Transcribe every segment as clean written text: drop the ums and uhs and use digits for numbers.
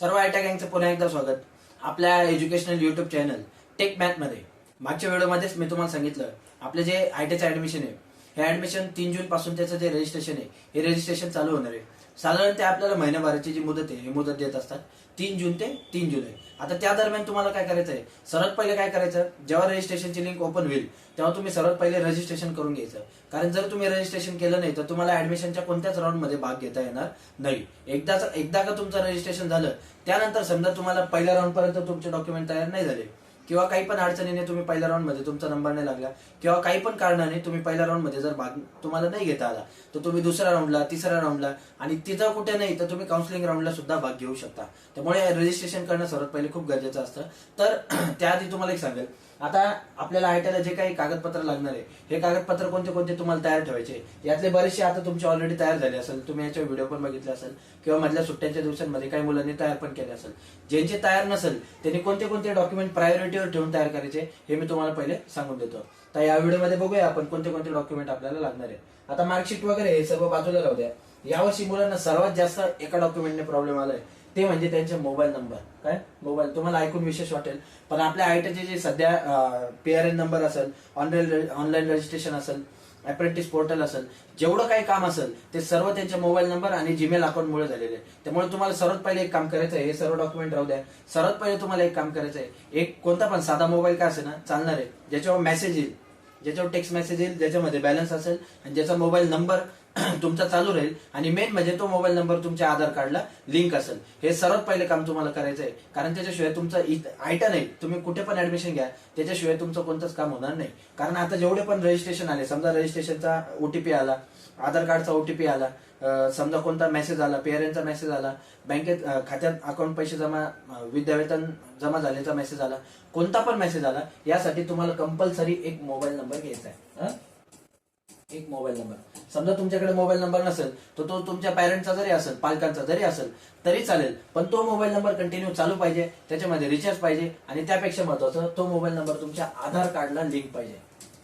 सर्व आयटा गँगचं पुन्हा एकदा स्वागत आपल्या educational YouTube channel Tech Math मध्ये. मागच्या व्हिडिओमध्येच मी तुम्हाला सांगितलं आपलं जे आयटीचं ऍडमिशन आहे हे ऍडमिशन 3 जून पासून त्याचं जे रजिस्ट्रेशन आहे हे रजिस्ट्रेशन चालू होणार आहे. साधारण ते आपल्याला महिनाभराची जी मुदत आहे ही मुदत देत असतात 3 जून ते 3 जुलै. आता त्या दरम्यान तुम्हाला काय करायचं आहे, सर्वात पहिले काय करायचं, जेव्हा रजिस्ट्रेशनची लिंक ओपन होईल तेव्हा तुम्ही सर्वात पहिले रजिस्ट्रेशन करून घ्यायचं. कारण जर तुम्ही रजिस्ट्रेशन केलं नाही तर तुम्हाला ऍडमिशनच्या कोणत्याच राऊंड मध्ये भाग घेता येणार नाही. एकदा का तुमचं रजिस्ट्रेशन झालं त्यानंतर समजा तुम्हाला पहिल्या राऊंड पर्यंत तुमचे डॉक्युमेंट तयार नाही झाले किंवा काही पण अडचणीने तुम्ही पहिल्या राऊंड मध्ये तुमचा नंबर नाही लागला किंवा काही पण कारणाने तुम्ही पहिल्या राऊंड मध्ये जर भाग तुम्हाला नाही घेता आला तर तुम्ही दुसऱ्या राऊंडला, तिसऱ्या राऊंडला आणि तिथं कुठे नाही तर तुम्ही काउन्सिलिंग राऊंडला सुद्धा भाग घेऊ शकता. त्यामुळे रजिस्ट्रेशन करणं सर्वात पहिले खूप गरजेचं असतं. तर त्याआधी तुम्हाला एक सांगेल, आता आपल्याला आयटीला जे काही कागदपत्र लागणार आहे हे कागदपत्र कोणते कोणते तुम्हाला तयार ठेवायचे, यातले बरेचसे आता तुमचे ऑलरेडी तयार झाले असेल, तुम्ही याचे व्हिडिओ पण बघितले असेल किंवा मधल्या सुट्ट्यांच्या दिवसांमध्ये काही मुलांनी तयार पण केले असेल. ज्यांचे तयार नसेल त्यांनी कोणते कोणते डॉक्युमेंट प्रायोरिटीवर ठेवून तयार करायचे हे मी तुम्हाला पहिले सांगून देतो. तर या व्हिडिओमध्ये बघूया आपण कोणते कोणते डॉक्युमेंट आपल्याला लागणार आहे. आता मार्कशीट वगैरे हे सर्व बाजूला राहू द्या. यावर्षी मुलांना सर्वात जास्त एका डॉक्युमेंटने प्रॉब्लेम आलाय ते म्हणजे त्यांचे मोबाईल नंबर. काय मोबाईल, तुम्हाला ऐकून विशेष वाटेल पण आपल्या आयटीचे जे सध्या PRN नंबर असेल, ऑनलाईन रजिस्ट्रेशन असेल, अप्रेंटिस पोर्टल असेल, जेवढं काही काम असेल ते सर्व त्यांचे मोबाईल नंबर आणि जीमेल अकाउंट मुळे झालेले आहे. त्यामुळे तुम्हाला सर्वात पहिले एक काम करायचं आहे, हे सर्व डॉक्युमेंट राहू द्या. सर्वात पहिले तुम्हाला एक काम करायचं आहे, एक कोणता पण साधा मोबाईल का असेल ना चालणार आहे, ज्याच्यावर मेसेज येईल, ज्याच्यावर टेक्स्ट मेसेज येईल, ज्याच्यामध्ये बॅलन्स असेल आणि ज्याचा मोबाईल नंबर तुमचा चालू राहील आणि मेन म्हणजे तो मोबाईल नंबर तुमच्या आधार कार्डला लिंक असेल. हे सर्वात पहिले काम तुम्हाला करायचं आहे. कारण त्याच्याशिवाय तुमचं आयटा नाही, तुम्ही कुठे पण ऍडमिशन घ्या त्याच्याशिवाय तुमचं कोणतंच काम होणार नाही. कारण आता जेवढे पण रजिस्ट्रेशन आले, समजा रजिस्ट्रेशनचा OTP आला, आधार कार्डचा OTP आला, समजा कोणता मेसेज आला, PRNचा मेसेज आला, बँकेत खात्यात अकाउंट पैसे जमा, विद्यावेतन जमा झाल्याचा मेसेज आला, कोणता पण मेसेज आला, यासाठी तुम्हाला कंपल्सरी एक मोबाईल नंबर घ्यायचा आहे. एक मोबाईल नंबर. समजा तुमच्याकडे मोबाईल नंबर नसेल तर तो तुमच्या पॅरेंटचा जरी असेल, पालकांचा जरी असेल तरी चालेल, पण तो मोबाईल नंबर कंटिन्यू चालू पाहिजे, त्याच्यामध्ये रिचार्ज पाहिजे आणि त्यापेक्षा महत्वाचं तो मोबाईल नंबर तुमच्या आधार कार्डला लिंक पाहिजे.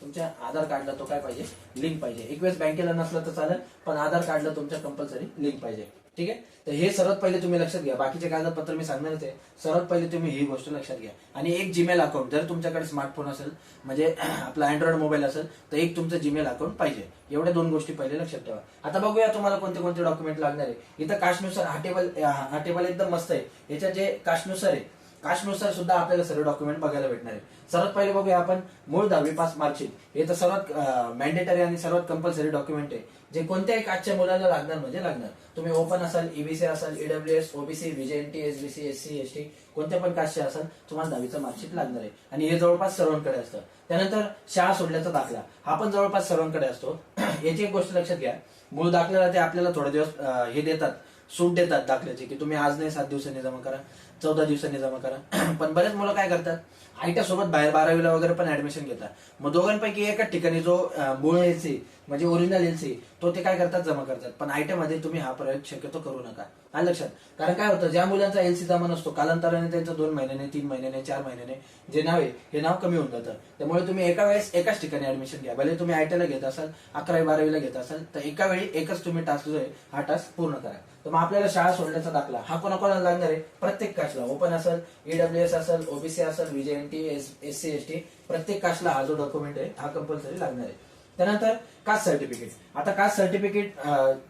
तुमच्या आधार कार्डला तो काय पाहिजे, लिंक पाहिजे. एक वेळेस बँकेला नसलं तर चालेल पण आधार कार्डला तुमच्या कंपल्सरी लिंक पाहिजे. ठीक आहे, तर हे सर्वात पहिले तुम्ही लक्षात घ्या. बाकीचे कागदपत्र मी सांगणारच आहे, सर्वात पहिले तुम्ही ही गोष्ट लक्षात घ्या. आणि एक जीमेल अकाउंट, जर तुमच्याकडे स्मार्टफोन असेल म्हणजे आपला अँड्रॉइड मोबाईल असेल तर एक तुमचं जीमेल अकाउंट पाहिजे. एवढ्या 2 गोष्टी पहिले लक्षात ठेवा. आता बघूया तुम्हाला कोणते कोणते डॉक्युमेंट लागणार आहे. इथं कास्टनुसार हा टेबल एकदम मस्त आहे. याच्या जे कास्टनुसार आहे, कास्टनुसार सुद्धा आपल्याला सर्व डॉक्युमेंट बघायला भेटणार आहे. सर्वात पहिले बघूया आपण मूळ 10वी पास मार्कशीट. हे तर सर्वात मॅन्डेटरी आणि सर्वात कंपल्सरी डॉक्युमेंट आहे, जे कोणत्याही कास्टच्या मुलाला लागणार म्हणजे लागणार. तुम्ही ओपन असाल, EBC असाल, EWS, OBC, VJNT, SBC, SC, ST कोणत्या पण कास्टचे असाल तुम्हाला 10वीचं मार्कशीट लागणार आहे. आणि हे जवळपास सर्वांकडे असतं. त्यानंतर शाळा सोडल्याचा दाखला, हा पण जवळपास सर्वांकडे असतो. याची एक गोष्ट लक्षात घ्या, मूळ दाखल्याला ते आपल्याला थोडे दिवस हे देतात, सूट देतात दाखल्याची, की तुम्ही आज नाही 7 दिवसांनी जमा करा, 14 दिवसांनी जमा करा. पण बरेच मुलं काय करतात, आयट्या सोबत बाहेर 12वीला वगैरे पण ऍडमिशन घेतात. मग दोघांपैकी एकाच ठिकाणी जो मूळ LC म्हणजे ओरिजिनल LC तो ते काय करतात, जमा करतात. पण आयट्यामध्ये तुम्ही हा प्रयोग शक्यतो करू नका. हा लक्षात. कारण काय होतं, ज्या मुलांचा LC जमा नसतो कालांतराने त्यांचं 2 महिन्याने, 3 महिन्याने, 4 महिन्याने जे नाव आहे हे नाव कमी होऊन जातं. त्यामुळे तुम्ही एका वेळेस एकाच ठिकाणी ऍडमिशन घ्या. भले तुम्ही आयटीला घेत असाल, 11वी 12वीला घेत असाल तर एका वेळी एकच तुम्ही टास्क जो आहे हा टास्क पूर्ण करा. तर मग आपल्याला शाळा सोडण्याचा दाखला हा कोणाकोणाला लागणार आहे, प्रत्येक कास्टला. ओपन असेल, EWS असेल, OBC असेल, VJNT, SC, ST प्रत्येक कास्टला हा जो डॉक्युमेंट आहे हा कंपल्सरी लागणार आहे. त्यानंतर कास्ट सर्टिफिकेट. आता कास्ट सर्टिफिकेट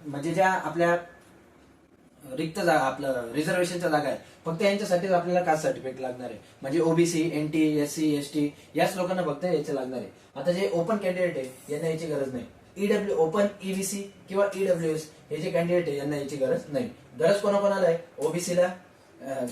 म्हणजे ज्या आपल्या रिक्त जागा, आपलं रिझर्वेशनच्या जागा आहे फक्त यांच्यासाठीच आपल्याला कास्ट सर्टिफिकेट लागणार आहे. म्हणजे OBC, NT, SC, ST याच लोकांना फक्त याचे लागणार आहे. आता जे ओपन कॅन्डिडेट आहे यांना याची गरज नाही. ओपन EBC किंवा EWS हे जे कॅन्डिडेट आहे यांना याची गरज नाही. गरज कोणाकोणाला आहे, OBCला,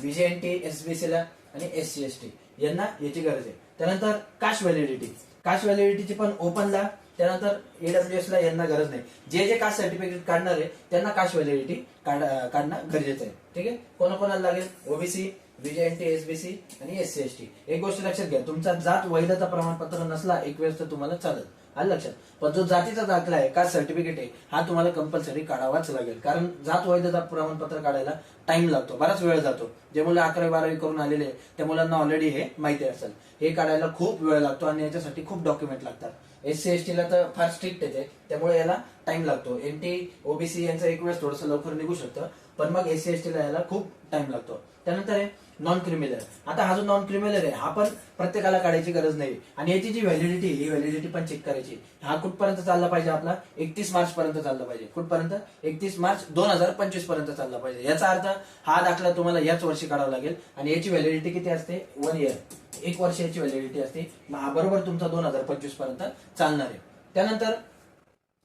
VJNT, SBC ला आणि SC, ST यांना याची गरज आहे. त्यानंतर कास्ट व्हॅलिडिटी. कास्ट व्हॅलिडिटीची पण ओपनला, त्यानंतर EWS ला यांना गरज नाही. जे जे कास्ट सर्टिफिकेट काढणार आहे त्यांना कास्ट व्हॅलिडिटी काढणं गरजेचं आहे. ठीक आहे, कोणाकोणाला लागेल, OBC, VJNT, SBC आणि SC, ST. एक गोष्ट लक्षात घ्या, तुमचा जात वैधता प्रमाणपत्र नसला एक वेळेस तर तुम्हाला चालेल, आलं लक्षात. पण जो जातीचा दाखला आहे, कास्ट सर्टिफिकेट आहे, हा तुम्हाला कंपल्सरी काढावाच लागेल. कारण जात वैधता प्रमाणपत्र काढायला टाइम लागतो, बराच वेळ जातो. जे मुलं 11वी 12वी करून आलेले त्या मुलांना ऑलरेडी हे माहिती असेल, हे काढायला खूप वेळ लागतो आणि याच्यासाठी खूप डॉक्युमेंट लागतात. SC ST ला तर फार स्ट्रिक्ट येते, त्यामुळे याला टाइम लागतो. NT OBC यांचं एक वेळेस थोडंसं लवकर निघू शकतं, पण मग SC ST ला याला खूप टाइम लागतो. त्यानंतर आहे नॉन क्रिमिनल. आता हा जो नॉन क्रिमिनल आहे हा पण प्रत्येकाला काढायची गरज नाही, आणि याची जी व्हॅलिडिटी ही व्हॅलिडिटी पण चेक करायची. हा कुठपर्यंत चालला पाहिजे आपला, 31 मार्च पर्यंत चालला पाहिजे. कुठपर्यंत, 31 मार्च 2025 पर्यंत चालला पाहिजे. याचा अर्थ हा दाखला तुम्हाला याच वर्षी काढावा लागेल, आणि याची व्हॅलिडिटी किती असते, 1 इयर, 1 वर्ष याची व्हॅलिडिटी असते. बरोबर तुमचा 2025 पर्यंत चालणार आहे. त्यानंतर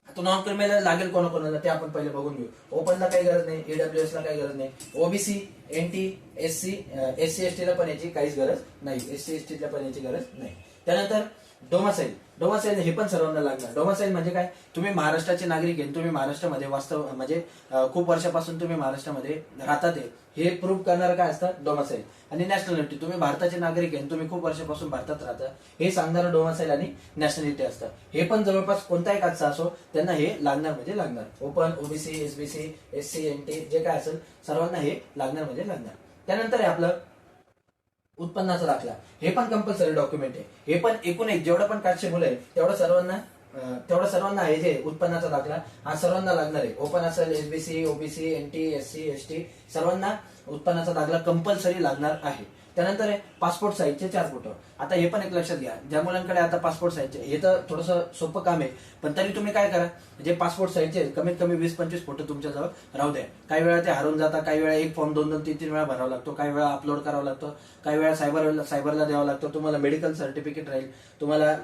आता नॉन क्रिमिनल लागेल कोणाकोणाला ते आपण पहिले बघून घेऊ. ओपनला काही गरज नाही, EWS ला काही गरज नाही, OBC, NT, SC, SC ST ला पण याची काहीच गरज नाही, SC ST ला पण याची गरज नाही. त्यानंतर डोमासाईल. डोमासाईल हे पण सर्वांना लागणार. डोमासाईल म्हणजे काय, तुम्ही महाराष्ट्राचे नागरिक आहे, तुम्ही महाराष्ट्रामध्ये वास्तव म्हणजे खूप वर्षापासून तुम्ही महाराष्ट्रामध्ये राहतात आहे, हे प्रूव्ह करणारं काय असतं, डोमासाईल. आणि नॅशनॅलिटी, तुम्ही भारताचे नागरिक आहे, तुम्ही खूप वर्षापासून भारतात राहता, हे सांगणारं डोमासाईल आणि नॅशनॅलिटी असतं. हे पण जवळपास कोणताही कागद असो त्यांना हे लागणार म्हणजे लागणार. Open, OBC, SBC, SC, NT जे काय असेल सर्वांना हे लागणार म्हणजे लागणार. त्यानंतर आहे आपलं उत्पन्नाचा दाखला. हे पण कंपल्सरी डॉक्युमेंट आहे. हे पण एकूण एक जेवढं पण कागदचे मुलं आहे तेवढं सर्वांना हे जे उत्पन्नाचा दाखला हा सर्वांना लागणार आहे. ओपन असेल, SBC, OBC, NT, SC, ST सर्वांना उत्पन्नाचा दाखला कंपल्सरी लागणार आहे. त्यानंतर आहे पासपोर्ट साईजचे 4 फोटो. आता हे पण एक लक्षात घ्या, ज्या मुलांकडे आता पासपोर्ट साईजचे, हे तर थोडंसं सोपं काम आहे, पण तरी तुम्ही काय करा, जे पासपोर्ट साईजचे कमीत कमी 20-25 फोटो तुमच्याजवळ राहू द्या. काही वेळा ते हरवून जातात, काही वेळा एक फॉर्म 2-3 वेळा भरावा लागतो, काही वेळा अपलोड करावा लागतो, काही वेळा सायबरला द्यावा लागतो. तुम्हाला मेडिकल सर्टिफिकेट राहील, तुम्हाला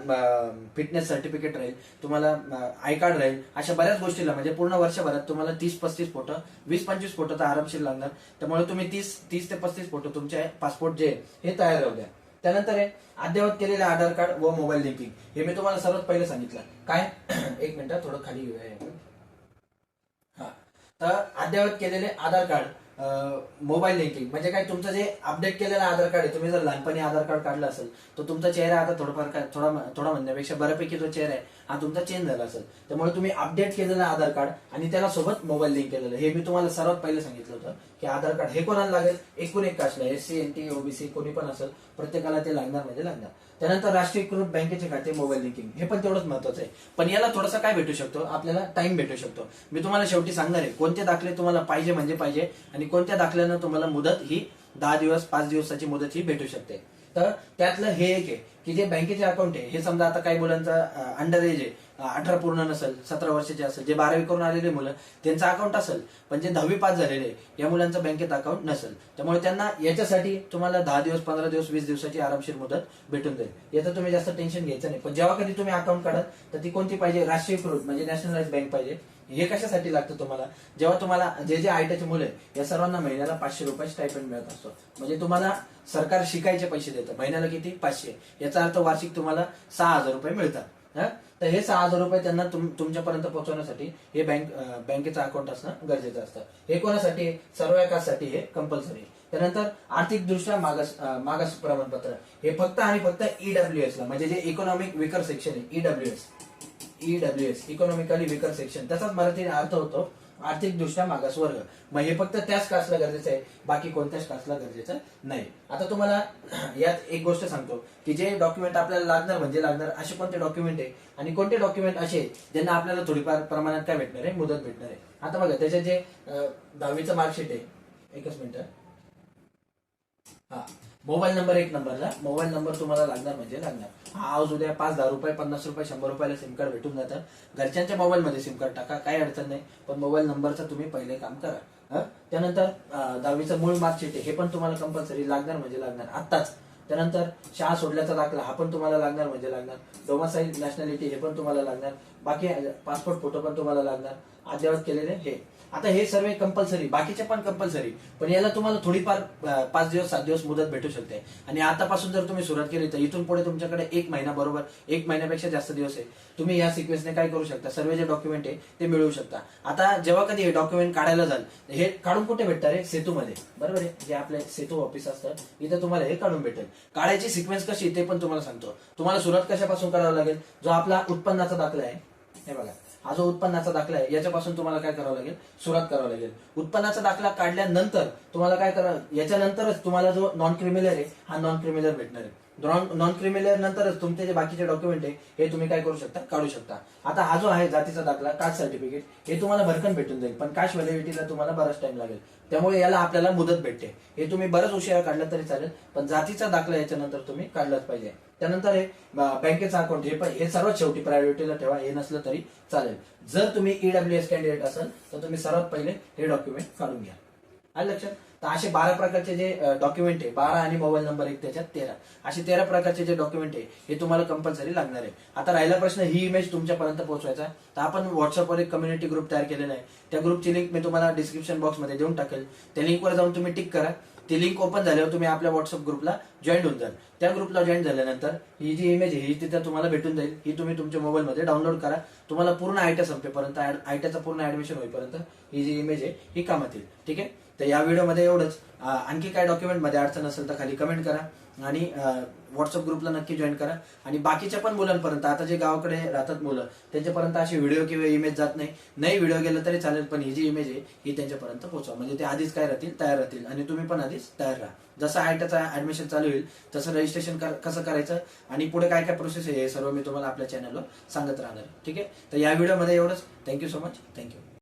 फिटनेस सर्टिफिकेट राहील, तुम्हाला आय कार्ड राहील, अशा बऱ्याच गोष्टीला म्हणजे पूर्ण वर्षभरात तुम्हाला 30-35 फोटो, 20-25 फोटो तर आरामशीर लागणार. त्यामुळे तुम्ही 30 ते 35 फोटो तुमचे पासपोर्ट जे हे तयार राहू द्या. त्यानंतर आहे अद्ययावत केलेले आधार कार्ड व मोबाईल लिंकिंग. हे मी तुम्हाला सर्वात पहिले सांगितलं काय. एक मिनिट थोडं खाली घेऊया. हा, तर अद्ययावत केलेले आधार कार्ड, मोबाईल लिंकिंग म्हणजे काय, तुमचं जे अपडेट केलेलं आधार कार्ड आहे, तुम्ही जर लहानपणी आधार कार्ड काढलं असेल तर तुमचा चेहरा आता थोडा म्हणण्यापेक्षा बऱ्यापैकी जो चेहरा आहे हा तुमचा चेंज झाला असेल. त्यामुळे तुम्ही अपडेट केलेलं आधार कार्ड आणि त्याला सोबत मोबाईल लिंक केलेलं, हे मी तुम्हाला सर्वात पहिले सांगितलं होतं की आधार कार्ड हे कोणाला लागेल, एकूण एक कास्टला, SC, NT, OBC कोणी पण असेल प्रत्येकाला ते लागणार म्हणजे लागणार. त्यानंतर राष्ट्रीयकृत बँकेचे खाते, मोबाईल लिंकिंग हे पण तेवढंच महत्वाचं आहे. पण याला थोडासा काय भेटू शकतो, आपल्याला टाइम भेटू शकतो. मी तुम्हाला शेवटी सांगणार आहे कोणते दाखले तुम्हाला पाहिजे म्हणजे पाहिजे, आणि कोणत्या दाखल्यानं तुम्हाला मुदत ही 10 दिवस 5 दिवसाची मुदत ही भेटू शकते. तर त्यातलं हे एक आहे की जे बँकेचे अकाउंट आहे, हे समजा आता काही मुलांचा अंडर एज आहे, 18 पूर्ण नसेल, 17 वर्षाचे असेल, जे 12वी करून आलेले मुलं त्यांचं अकाउंट असेल, पण जे 10वी पास झालेले या मुलांचं बँकेत अकाउंट नसेल, त्यामुळे त्यांना याच्यासाठी तुम्हाला 10 दिवस 15 दिवस 20 दिवसाची आरामशीर मुदत भेटून जाईल. याचं तुम्ही जास्त टेन्शन घ्यायचं नाही. पण जेव्हा कधी तुम्ही अकाउंट काढाल तर ती कोणती पाहिजे, राष्ट्रीयकृत म्हणजे नॅशनलाइज बँक पाहिजे. हे कशासाठी लागतं तुम्हाला, जेव्हा तुम्हाला जे आयटीचे मुलं आहे या सर्वांना महिन्याला 500 रुपये स्टायपेंड मिळत असतो. म्हणजे तुम्हाला सरकार शिकायचे पैसे देतं, महिन्याला किती, 500. याचा अर्थ वार्षिक तुम्हाला 6,000 रुपये मिळतात. तर हे 6,000 रुपये त्यांना तुमच्यापर्यंत पोहोचवण्यासाठी हे बँकेचं अकाउंट असणं गरजेचं असतं. हे कोणासाठी, सर्व कास्टसाठी हे कंपल्सरी. त्यानंतर आर्थिकदृष्ट्या मागास प्रमाणपत्र, हे फक्त आणि फक्त EWS ला, म्हणजे जे इकॉनॉमिक विकर सेक्शन आहे, EWS इकॉनॉमिकली विकर सेक्शन, त्याचाच मराठी अर्थ होतो आर्थिकदृष्ट्या मागास वर्ग. मग हे फक्त त्याच कास्टला गरजेचं आहे, बाकी कोणत्याच कास्टला गरजेचं नाही. आता तुम्हाला यात एक गोष्ट सांगतो की जे डॉक्युमेंट आपल्याला लागणार म्हणजे लागणार असे कोणते डॉक्युमेंट आहे, आणि कोणते डॉक्युमेंट असे ज्यांना आपल्याला थोडीफार प्रमाणात काय भेटणार आहे, मुदत भेटणार आहे. आता बघा त्याचे जे 10वीचं मार्कशीट आहे, एकच मिनिट. हा, मोबाईल नंबर 1 नंबरला, मोबाईल नंबर तुम्हाला लागणार म्हणजे लागणार. आज उद्या 5-10 रुपये, 50 रुपये, 100 रुपयाला सिम कार्ड भेटून जातं. घरच्यांच्या मोबाईल मध्ये सिम कार्ड टाका, काही अडचण नाही, पण मोबाईल नंबरचं तुम्ही पहिले काम करा. त्यानंतर 10वीचं मूळ मार्कशीट हे पण तुम्हाला कंपल्सरी लागणार म्हणजे लागणार आत्ताच. त्यानंतर शाळा सोडल्याचा दाखला हा पण तुम्हाला लागणार म्हणजे लागणार. डोमासाईल, नॅशनॅलिटी हे पण तुम्हाला लागणार. बाकी पासपोर्ट फोटो पण तुम्हाला लागणार. अद्ययावत केलेले हे. आता हे सर्व कंपल्सरी, बाकीचे पण कंपल्सरी, पण याला तुम्हाला थोडीफार 5 दिवस 7 दिवस मुदत भेटू शकते. आणि आतापासून जर तुम्ही सुरुवात केली तर इथून पुढे तुमच्याकडे 1 महिना, बरोबर 1 महिन्यापेक्षा जास्त दिवस आहे. तुम्ही या सिक्वेन्सने काय करू शकता, सर्व जे डॉक्युमेंट आहे ते मिळवू शकता. आता जेव्हा कधी हे डॉक्युमेंट काढायला जाल, हे काढून कुठे भेटणार आहे, सेतूमध्ये, बरोबर आहे, जे आपले सेतू ऑफिस असतं इथं तुम्हाला हे काढून भेटेल. काढायची सिक्वेन्स कशी ते पण तुम्हाला सांगतो. तुम्हाला सुरुवात कशापासून करावं लागेल, जो आपला उत्पन्नाचा दाखला आहे, हे बघा, हा जो उत्पन्नाचा दाखला आहे याच्यापासून तुम्हाला काय करावं लागेल, सुरुवात करावं लागेल. उत्पन्नाचा दाखला काढल्यानंतर तुम्हाला काय करावं, याच्यानंतरच तुम्हाला जो नॉन क्रिमिनल आहे हा नॉन क्रिमिनल भेटणार आहे. नॉन क्रिमिलेअर नंतरच तुमचे जे बाकीचे डॉक्युमेंट आहे हे तुम्ही काय करू शकता, काढू शकता. आता हा जो आहे जातीचा दाखला, कास्ट सर्टिफिकेट, हे तुम्हाला भरकन भेटून जाईल, पण कास्ट व्हॅलिडिटीला तुम्हाला बराच टाइम लागेल. त्यामुळे याला आपल्याला मुदत भेटते. हे तुम्ही बरंच उशिरा काढलं तरी चालेल, पण जातीचा दाखला याच्यानंतर तुम्ही काढलाच पाहिजे. त्यानंतर हे बँकेचा अकाउंट, हे सर्वात शेवटी प्रायोरिटीला ठेवा, हे नसलं तरी चालेल. जर तुम्ही ईडब्ल्यूएस कॅन्डिडेट असाल तर तुम्ही सर्वात पहिले हे डॉक्युमेंट काढून घ्या. आलं लक्षात? तर असे 12 प्रकारचे जे डॉक्युमेंट आहे, 12 आणि मोबाईल नंबर एक त्याच्यात 13, असे 13 प्रकारचे जे डॉक्युमेंट आहे हे तुम्हाला कंपल्सरी लागणार आहे. आता राहिला प्रश्न ही इमेज तुमच्यापर्यंत पोहोचवायचा, तर आपण व्हॉट्सअपवर एक कम्युनिटी ग्रुप तयार केलेला आहे. त्या ग्रुपची लिंक मी तुम्हाला डिस्क्रिप्शन बॉक्समध्ये देऊन टाकेल. त्या लिंकवर जाऊन तुम्ही टिक करा. ती लिंक ओपन झाल्यावर तुम्ही आपल्या व्हॉट्सअप ग्रुपला जॉईन होऊन जाल. त्या ग्रुपला जॉईन झाल्यानंतर ही जी इमेज आहे ही तिथे तुम्हाला भेटून जाईल. ही तुम्ही तुमच्या मोबाईलमध्ये डाउनलोड करा. तुम्हाला पूर्ण आयटी संपेपर्यंत, आयटीचं पूर्ण ऍडमिशन होईपर्यंत ही जी इमेज आहे ही कामात येईल. ठीक आहे. तर या व्हिडिओमध्ये एवढंच. आणखी काय डॉक्युमेंटमध्ये अडचण असेल तर खाली कमेंट करा आणि व्हॉट्सअप ग्रुपला नक्की जॉईन करा. आणि बाकीच्या पण मुलांपर्यंत, आता जे गावाकडे राहतात मुलं, त्यांच्यापर्यंत असे व्हिडिओ किंवा इमेज जात नाही व्हिडिओ गेलं तरी चालेल, पण ही जी इमेज आहे ही त्यांच्यापर्यंत पोहोचवा. म्हणजे ते आधीच काय राहतील, तयार राहतील, आणि तुम्ही पण आधीच तयार राहा. जसं आयटीचं ऍडमिशन चालू होईल तसं रजिस्ट्रेशन कसं करायचं आणि पुढे काय काय प्रोसेस आहे हे सर्व मी तुम्हाला आपल्या चॅनलवर सांगत राहणार. ठीक आहे. तर या व्हिडिओमध्ये एवढंच. Thank you so much. थँक्यू.